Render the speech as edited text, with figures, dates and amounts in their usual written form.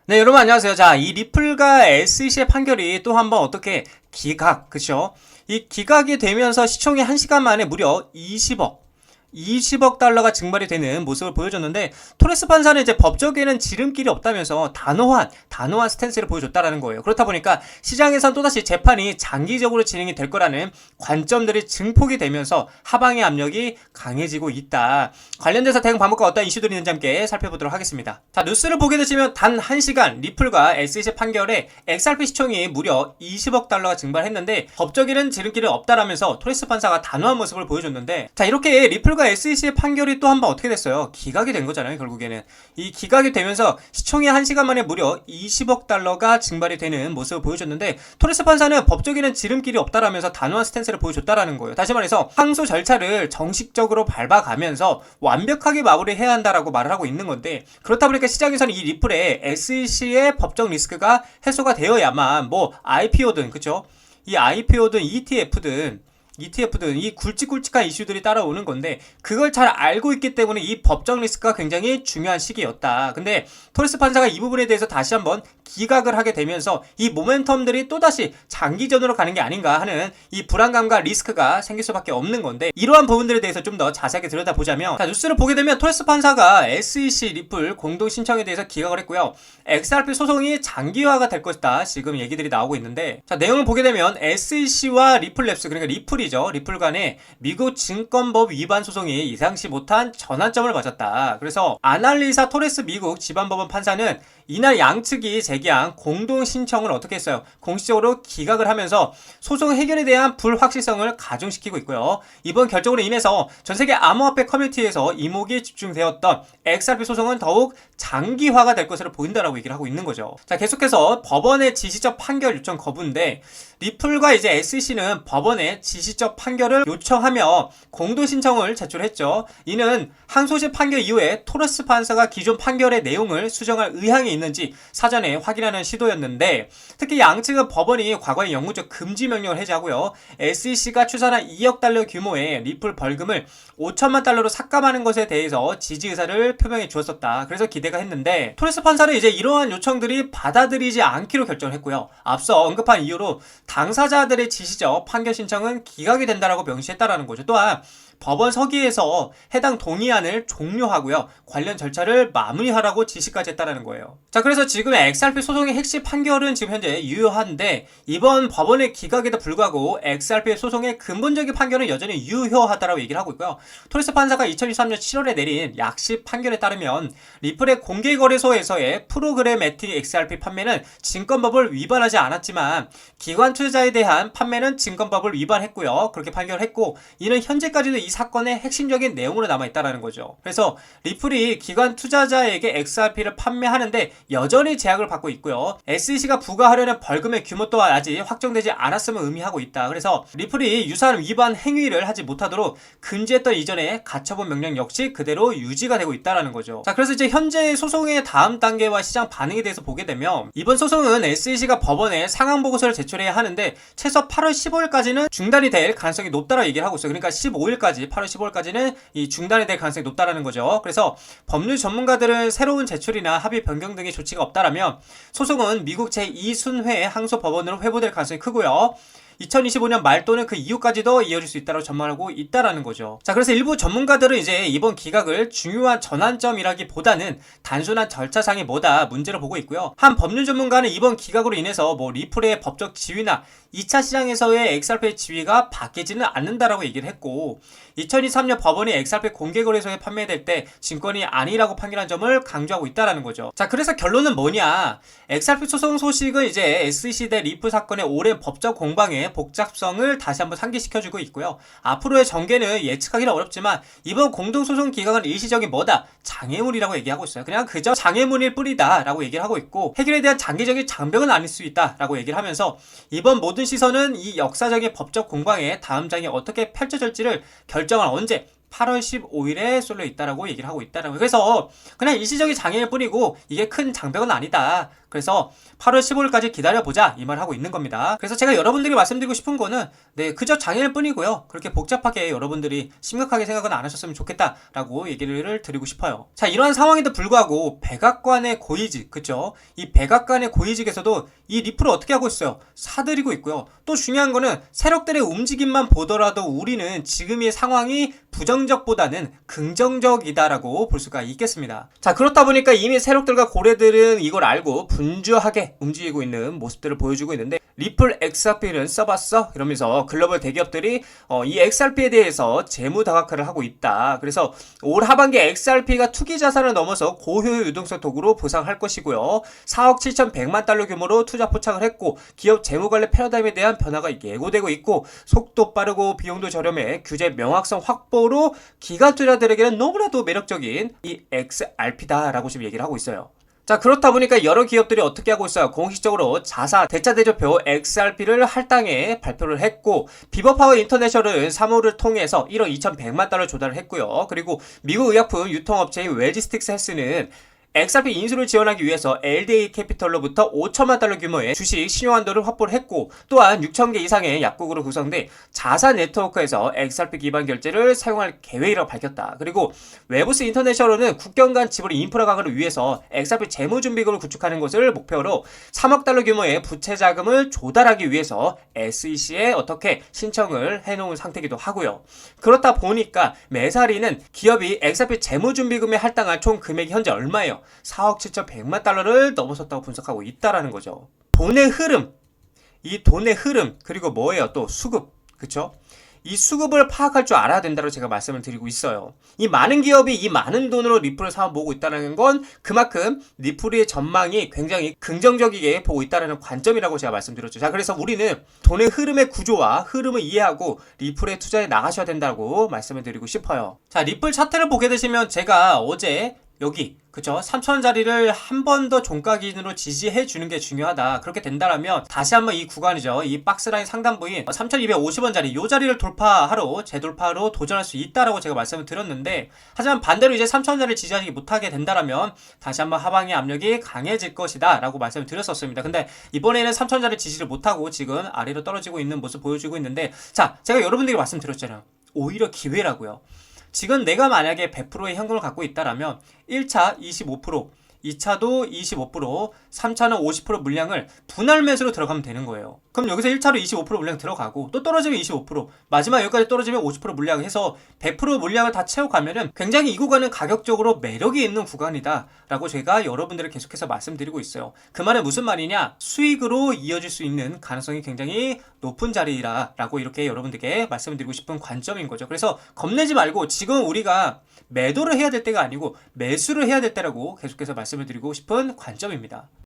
네, 여러분 안녕하세요. 자, 이 리플과 SEC의 판결이 또 한번 어떻게 그쵸? 이 기각이 되면서 시총이 1시간 만에 무려 20억 달러가 증발이 되는 모습을 보여줬는데, 토레스 판사는 이제 법적에는 지름길이 없다면서 단호한 스탠스를 보여줬다라는 거예요. 그렇다 보니까 시장에선 또다시 재판이 장기적으로 진행이 될 거라는 관점들이 증폭이 되면서 하방의 압력이 강해지고 있다. 관련돼서 대응 방법과 어떤 이슈들이 있는지 함께 살펴보도록 하겠습니다. 자, 뉴스를 보게 되시면 단 1시간 리플과 SEC 판결에 XRP 시총이 무려 20억 달러가 증발했는데, 법적에는 지름길이 없다라면서 토레스 판사가 단호한 모습을 보여줬는데, 자, 이렇게 리플과 SEC의 판결이 또 한 번 어떻게 됐어요? 기각이 된 거잖아요, 결국에는. 이 기각이 되면서 시총이 1시간 만에 무려 20억 달러가 증발이 되는 모습을 보여줬는데, 토레스 판사는 법적에는 지름길이 없다라면서 단호한 스탠스를 보여줬다라는 거예요. 다시 말해서 항소 절차를 정식적으로 밟아가면서 완벽하게 마무리해야 한다라고 말을 하고 있는 건데, 그렇다 보니까 시장에서는 이 리플의 SEC의 법적 리스크가 해소가 되어야만 뭐 IPO든 그쵸? 이 IPO든 ETF든 이 굵직굵직한 이슈들이 따라오는 건데, 그걸 잘 알고 있기 때문에 이 법적 리스크가 굉장히 중요한 시기였다. 근데 토레스 판사가 이 부분에 대해서 다시 한번 기각을 하게 되면서 이 모멘텀들이 또다시 장기전으로 가는 게 아닌가 하는 이 불안감과 리스크가 생길 수밖에 없는 건데, 이러한 부분들에 대해서 좀 더 자세하게 들여다보자면, 자, 뉴스를 보게 되면 토레스 판사가 SEC 리플 공동 신청에 대해서 기각을 했고요. XRP 소송이 장기화가 될 것이다, 지금 얘기들이 나오고 있는데, 자, 내용을 보게 되면 SEC와 리플랩스, 그러니까 리플 간의 미국 증권법 위반 소송이 예상치 못한 전환점을 맞았다. 그래서 아날리사 토레스 미국 지방법원 판사는 이날 양측이 제기한 공동 신청을 어떻게 했어요? 공식적으로 기각을 하면서 소송 해결에 대한 불확실성을 가중시키고 있고요. 이번 결정으로 인해서 전세계 암호화폐 커뮤니티에서 이목이 집중되었던 XRP 소송은 더욱 장기화가 될 것으로 보인다라고 얘기를 하고 있는 거죠. 자, 계속해서 법원의 지시적 판결 요청 거부인데, 리플과 이제 SEC는 법원의 지시적 판결을 요청하며 공동 신청을 제출했죠. 이는 항소심 판결 이후에 토레스 판사가 기존 판결의 내용을 수정할 의향이 있는지 사전에 확인하는 시도였는데, 특히 양측은 법원이 과거에 영구적 금지 명령을 해제하고요, SEC가 추산한 2억 달러 규모의 리플 벌금을 5천만 달러로 삭감하는 것에 대해서 지지 의사를 표명해 주었었다. 그래서 기대가 했는데, 토레스 판사는 이제 이러한 요청들이 받아들이지 않기로 결정했고요. 앞서 언급한 이유로 당사자들의 지시적 판결 신청은 기각이 된다라고 명시했다라는 거죠. 또한 법원 서기에서 해당 동의안을 종료하고요, 관련 절차를 마무리하라고 지시까지 했다라는 거예요. 자, 그래서 지금 XRP 소송의 핵심 판결은 지금 현재 유효한데, 이번 법원의 기각에도 불구하고 XRP 소송의 근본적인 판결은 여전히 유효하다라고 얘기를 하고 있고요. 토레스 판사가 2023년 7월에 내린 약식 판결에 따르면 리플의 공개거래소에서의 프로그래매틱 XRP 판매는 증권법을 위반하지 않았지만 기관 투자자에 대한 판매는 증권법을 위반했고요, 그렇게 판결했고, 이는 현재까지도 이 사건의 핵심적인 내용으로 남아있다는 거죠. 그래서 리플이 기관 투자자에게 XRP를 판매하는데 여전히 제약을 받고 있고요, SEC가 부과하려는 벌금의 규모 또한 아직 확정되지 않았음을 의미하고 있다. 그래서 리플이 유사한 위반 행위를 하지 못하도록 금지했던 이전의 가처분 명령 역시 그대로 유지가 되고 있다는 거죠. 자, 그래서 이제 현재 소송의 다음 단계와 시장 반응에 대해서 보게 되면, 이번 소송은 SEC가 법원에 상황 보고서를 제출해야 하는데 최소 8월 15일까지는 중단이 될 가능성이 높다라고 얘기를 하고 있어요. 그러니까 8월 15일까지는 이 중단이 될 가능성이 높다라는 거죠. 그래서 법률 전문가들은 새로운 제출이나 합의 변경 등의 조치가 없다라면 소송은 미국 제2순회 항소법원으로 회부될 가능성이 크고요, 2025년 말 또는 그 이후까지도 이어질 수 있다고 전망하고 있다라는 거죠. 자, 그래서 일부 전문가들은 이제 이번 기각을 중요한 전환점이라기보다는 단순한 절차상의 뭐다 문제로 보고 있고요. 한 법률 전문가는 이번 기각으로 인해서 뭐 리플의 법적 지위나 2차 시장에서의 XRP의 지위가 바뀌지는 않는다라고 얘기를 했고, 2023년 법원이 XRP 공개거래소에 판매될 때 증권이 아니라고 판결한 점을 강조하고 있다라는 거죠. 자, 그래서 결론은 뭐냐? XRP 소송 소식은 이제 SEC 대 리플 사건의 오랜 법적 공방의 복잡성을 다시 한번 상기시켜주고 있고요. 앞으로의 전개는 예측하기는 어렵지만 이번 공동소송 기각은 일시적인 뭐다? 장애물이라고 얘기하고 있어요. 그냥 그저 장애물일 뿐이다 라고 얘기를 하고 있고, 해결에 대한 장기적인 장벽은 아닐 수 있다 라고 얘기를 하면서, 이번 모든 시선은 이 역사적인 법적 공방의 다음 장이 어떻게 펼쳐질지를 결정할 언제 8월 15일에 쏠려 있다라고 얘기를 하고 있다라고. 그래서 그냥 일시적인 장애일 뿐이고 이게 큰 장벽은 아니다. 그래서 8월 15일까지 기다려보자 이 말 하고 있는 겁니다. 그래서 제가 여러분들이 말씀드리고 싶은 거는 그저 장애일 뿐이고요. 그렇게 복잡하게 여러분들이 심각하게 생각은 안 하셨으면 좋겠다라고 얘기를 드리고 싶어요. 자, 이러한 상황에도 불구하고 백악관의 고위직, 그쵸? 이 백악관의 고위직에서도 이 리플을 어떻게 하고 있어요? 사들이고 있고요. 또 중요한 거는 세력들의 움직임만 보더라도 우리는 지금의 상황이 부정적보다는 긍정적이다라고 볼 수가 있겠습니다. 자, 그렇다 보니까 이미 세력들과 고래들은 이걸 알고 분주하게 움직이고 있는 모습들을 보여주고 있는데, 리플 XRP는 써봤어? 이러면서 글로벌 대기업들이 이 XRP에 대해서 재무 다각화를 하고 있다. 그래서 올 하반기에 XRP가 투기 자산을 넘어서 고효율 유동성 도구로 보상할 것이고요. 4억 7,100만 달러 규모로 투자 포착을 했고, 기업 재무 관리 패러다임에 대한 변화가 예고되고 있고, 속도 빠르고 비용도 저렴해 규제 명확성 확보로 기관 투자들에게는 너무나도 매력적인 이 XRP다라고 지금 얘기를 하고 있어요. 자, 그렇다 보니까 여러 기업들이 어떻게 하고 있어요? 공식적으로 자사 대차 대조표 XRP를 할당에 발표를 했고, 비버파워 인터내셔널은 사무를 통해서 1억 2,100만 달러 조달을 했고요. 그리고 미국 의약품 유통업체인 웰지스틱스 헬스는 XRP 인수를 지원하기 위해서 LDA 캐피털로부터 5천만 달러 규모의 주식 신용한도를 확보를 했고, 또한 6,000개 이상의 약국으로 구성된 자사 네트워크에서 XRP 기반 결제를 사용할 계획이라고 밝혔다. 그리고 웨브스 인터내셔널은 국경 간 지불 인프라 강화를 위해서 XRP 재무준비금을 구축하는 것을 목표로 3억 달러 규모의 부채 자금을 조달하기 위해서 SEC에 어떻게 신청을 해놓은 상태이기도 하고요. 그렇다 보니까 메사리는 기업이 XRP 재무준비금에 할당한 총 금액이 현재 얼마예요? 4억 7,100만 달러를 넘어섰다고 분석하고 있다라는 거죠. 돈의 흐름, 이 돈의 흐름, 그리고 뭐예요? 또 수급, 그쵸? 이 수급을 파악할 줄 알아야 된다고 제가 말씀을 드리고 있어요. 이 많은 기업이 이 많은 돈으로 리플을 사모으고 있다는 건 그만큼 리플의 전망이 굉장히 긍정적이게 보고 있다는 관점이라고 제가 말씀드렸죠. 자, 그래서 우리는 돈의 흐름의 구조와 흐름을 이해하고 리플에 투자해 나가셔야 된다고 말씀을 드리고 싶어요. 자, 리플 차트를 보게 되시면 제가 어제 여기 그쵸? 3,000원짜리를 한 번 더 종가 기준으로 지지해 주는 게 중요하다. 그렇게 된다면 다시 한번 이 구간이죠. 이 박스라인 상단 부인 3,250원짜리 이 자리를 돌파하러 재돌파로 도전할 수 있다라고 제가 말씀을 드렸는데, 하지만 반대로 이제 3,000원짜리를 지지하지 못하게 된다면 다시 한번 하방의 압력이 강해질 것이다 라고 말씀을 드렸었습니다. 근데 이번에는 3,000원짜리 지지를 못하고 지금 아래로 떨어지고 있는 모습 보여주고 있는데, 자, 제가 여러분들에게 말씀드렸잖아요. 오히려 기회라고요. 지금 내가 만약에 100%의 현금을 갖고 있다라면 1차 25%, 2차도 25%, 3차는 50% 물량을 분할 매수로 들어가면 되는 거예요. 그럼 여기서 1차로 25% 물량 들어가고 또 떨어지면 25%, 마지막 여기까지 떨어지면 50% 물량 해서 100% 물량을 다 채워가면은 굉장히 이 구간은 가격적으로 매력이 있는 구간이다 라고 제가 여러분들을 계속해서 말씀드리고 있어요. 그 말은 무슨 말이냐? 수익으로 이어질 수 있는 가능성이 굉장히 높은 자리라고 이렇게 여러분들께 말씀드리고 싶은 관점인 거죠. 그래서 겁내지 말고 지금 우리가 매도를 해야 될 때가 아니고 매수를 해야 될 때라고 계속해서 말씀을 드리고 싶은 관점입니다.